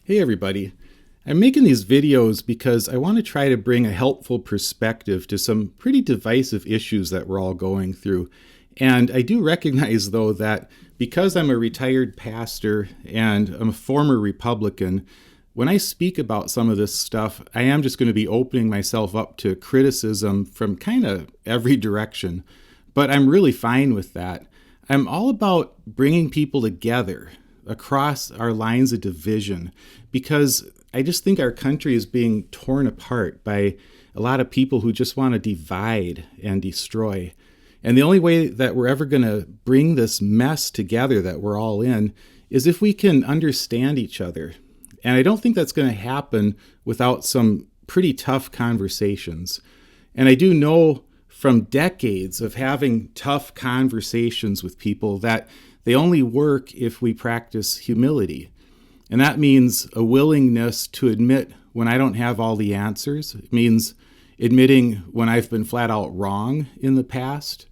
Hey everybody, I'm making these videos because I want to try to bring a helpful perspective to some pretty divisive issues that we're all going through. And I do recognize though that because I'm a retired pastor and I'm a former Republican, when I speak about some of this stuff, I am just going to be opening myself up to criticism from kind of every direction. But I'm really fine with that. I'm all about bringing people together across our lines of division because I just think our country is being torn apart by a lot of people who just want to divide and destroy. And the only way that we're ever going to bring this mess together that we're all in is if we can understand each other. And I don't think that's going to happen without some pretty tough conversations. And I do know from decades of having tough conversations with people that they only work if we practice humility. And that means a willingness to admit when I don't have all the answers. It means admitting when I've been flat out wrong in the past.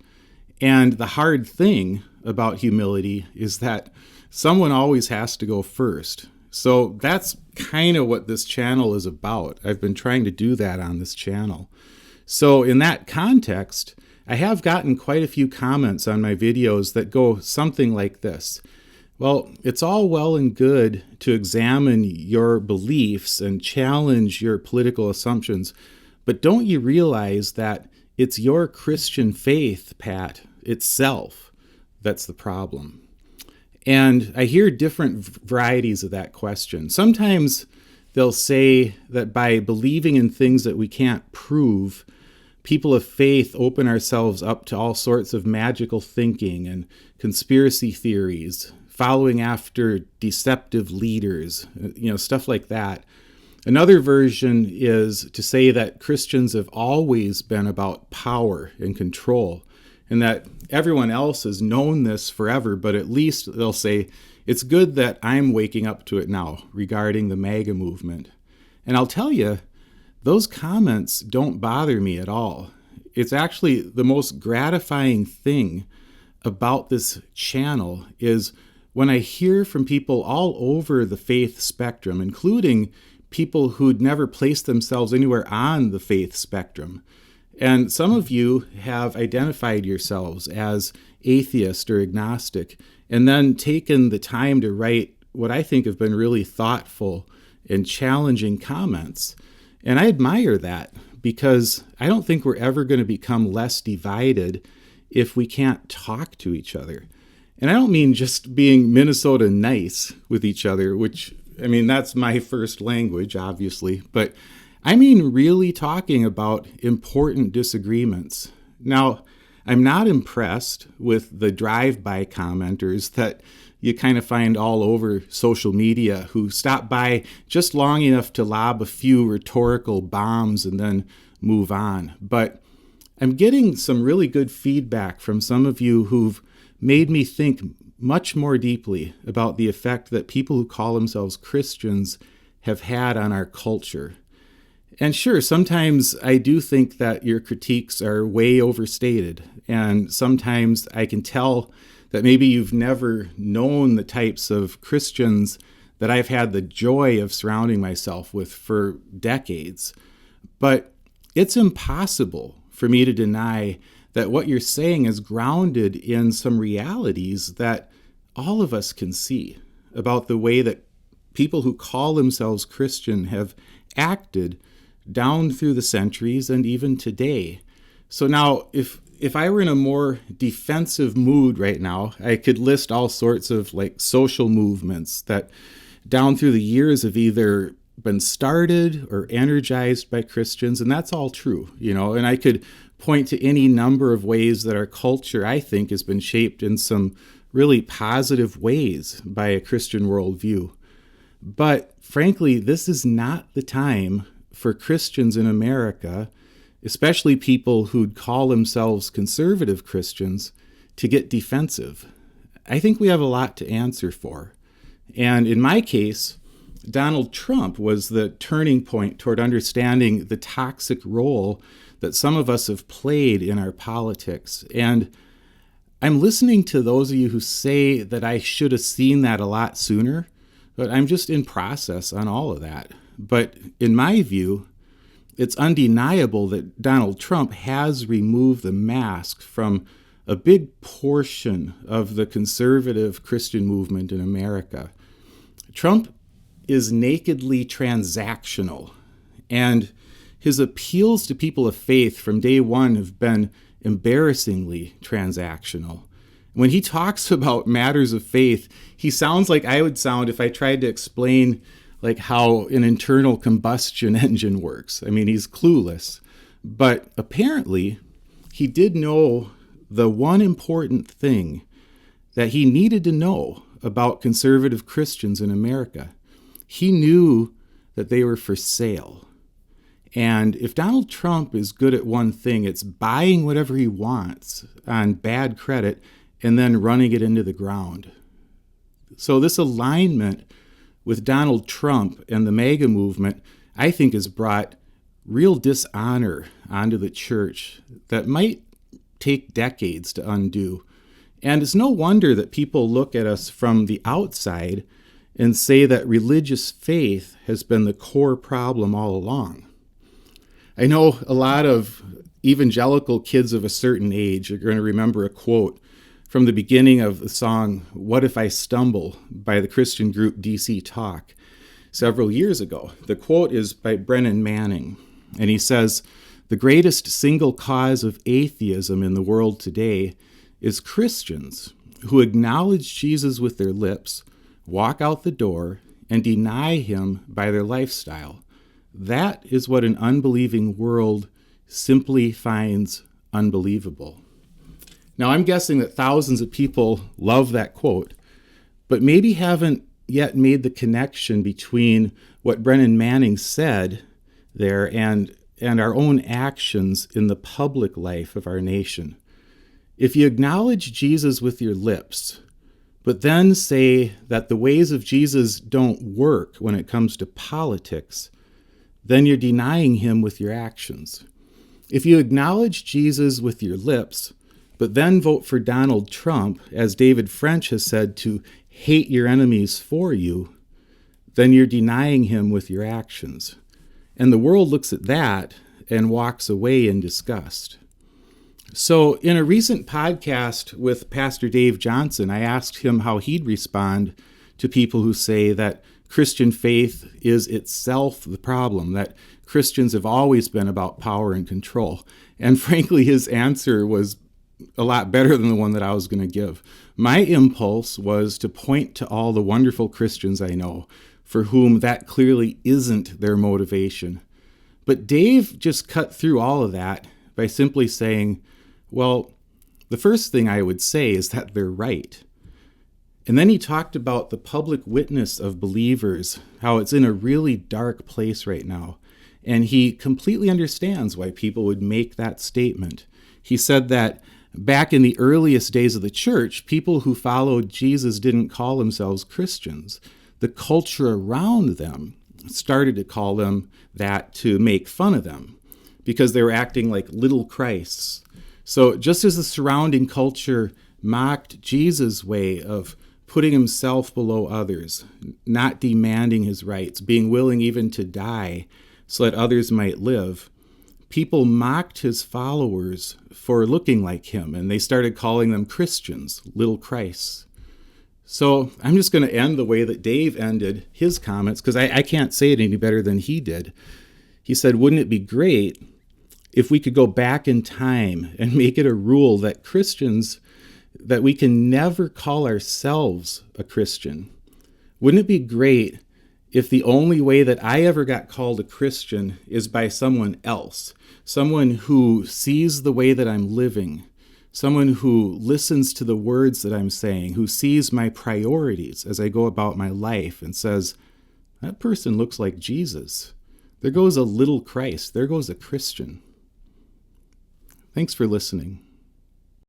And the hard thing about humility is that someone always has to go first. So that's kind of what this channel is about. I've been trying to do that on this channel. So in that context, I have gotten quite a few comments on my videos that go something like this. Well, it's all well and good to examine your beliefs and challenge your political assumptions, but don't you realize that it's your Christian faith, Pat, itself, that's the problem? And I hear different varieties of that question. Sometimes they'll say that by believing in things that we can't prove, people of faith open ourselves up to all sorts of magical thinking and conspiracy theories, following after deceptive leaders, stuff like that. Another version is to say that Christians have always been about power and control, and that everyone else has known this forever, but at least they'll say, it's good that I'm waking up to it now regarding the MAGA movement. And I'll tell you, those comments don't bother me at all. It's actually the most gratifying thing about this channel is when I hear from people all over the faith spectrum, including people who'd never placed themselves anywhere on the faith spectrum. And some of you have identified yourselves as atheist or agnostic, and then taken the time to write what I think have been really thoughtful and challenging comments. And I admire that because I don't think we're ever going to become less divided if we can't talk to each other. And I don't mean just being Minnesota nice with each other, which, that's my first language, obviously, but I mean really talking about important disagreements. Now, I'm not impressed with the drive-by commenters that you kind of find all over social media who stop by just long enough to lob a few rhetorical bombs and then move on. But I'm getting some really good feedback from some of you who've made me think much more deeply about the effect that people who call themselves Christians have had on our culture. And sure, sometimes I do think that your critiques are way overstated, and sometimes I can tell that maybe you've never known the types of Christians that I've had the joy of surrounding myself with for decades. But it's impossible for me to deny that what you're saying is grounded in some realities that all of us can see about the way that people who call themselves Christian have acted down through the centuries and even today. So now, if I were in a more defensive mood right now, I could list all sorts of social movements that down through the years have either been started or energized by Christians, and that's all true, and I could point to any number of ways that our culture, I think, has been shaped in some really positive ways by a Christian worldview. But frankly, this is not the time for Christians in America, especially people who'd call themselves conservative Christians, to get defensive. I think we have a lot to answer for. And in my case, Donald Trump was the turning point toward understanding the toxic role that some of us have played in our politics. And I'm listening to those of you who say that I should have seen that a lot sooner, But I'm just in process on all of that. But in my view, it's undeniable that Donald Trump has removed the mask from a big portion of the conservative Christian movement in America. Trump is nakedly transactional, and his appeals to people of faith from day one have been embarrassingly transactional. When he talks about matters of faith, he sounds like I would sound if I tried to explain like how an internal combustion engine works. I mean, he's clueless. But apparently, he did know the one important thing that he needed to know about conservative Christians in America. He knew that they were for sale. And if Donald Trump is good at one thing, it's buying whatever he wants on bad credit and then running it into the ground. So this alignment with Donald Trump and the MAGA movement, I think, has brought real dishonor onto the church that might take decades to undo. And it's no wonder that people look at us from the outside and say that religious faith has been the core problem all along. I know a lot of evangelical kids of a certain age are going to remember a quote from the beginning of the song, "What If I Stumble" by the Christian group DC Talk several years ago. The quote is by Brennan Manning, and he says, "The greatest single cause of atheism in the world today is Christians who acknowledge Jesus with their lips, walk out the door, and deny him by their lifestyle. That is what an unbelieving world simply finds unbelievable." Now, I'm guessing that thousands of people love that quote, but maybe haven't yet made the connection between what Brennan Manning said there and our own actions in the public life of our nation. If you acknowledge Jesus with your lips, but then say that the ways of Jesus don't work when it comes to politics, then you're denying him with your actions. If you acknowledge Jesus with your lips, but then vote for Donald Trump, as David French has said, to hate your enemies for you, then you're denying him with your actions. And the world looks at that and walks away in disgust. So in a recent podcast with Pastor Dave Johnson, I asked him how he'd respond to people who say that Christian faith is itself the problem, that Christians have always been about power and control. And frankly, his answer was a lot better than the one that I was going to give. My impulse was to point to all the wonderful Christians I know for whom that clearly isn't their motivation. But Dave just cut through all of that by simply saying, well, the first thing I would say is that they're right. And then he talked about the public witness of believers, how it's in a really dark place right now. And he completely understands why people would make that statement. He said that back in the earliest days of the church, people who followed Jesus didn't call themselves Christians. The culture around them started to call them that to make fun of them because they were acting like little Christs. So just as the surrounding culture mocked Jesus' way of putting himself below others, not demanding his rights, being willing even to die so that others might live, people mocked his followers for looking like him, and they started calling them Christians, little Christs. So I'm just going to end the way that Dave ended his comments, because I can't say it any better than he did. He said, wouldn't it be great if we could go back in time and make it a rule that Christians, that we can never call ourselves a Christian? Wouldn't it be great if the only way that I ever got called a Christian is by someone else, someone who sees the way that I'm living, someone who listens to the words that I'm saying, who sees my priorities as I go about my life and says, that person looks like Jesus. There goes a little Christ. There goes a Christian. Thanks for listening.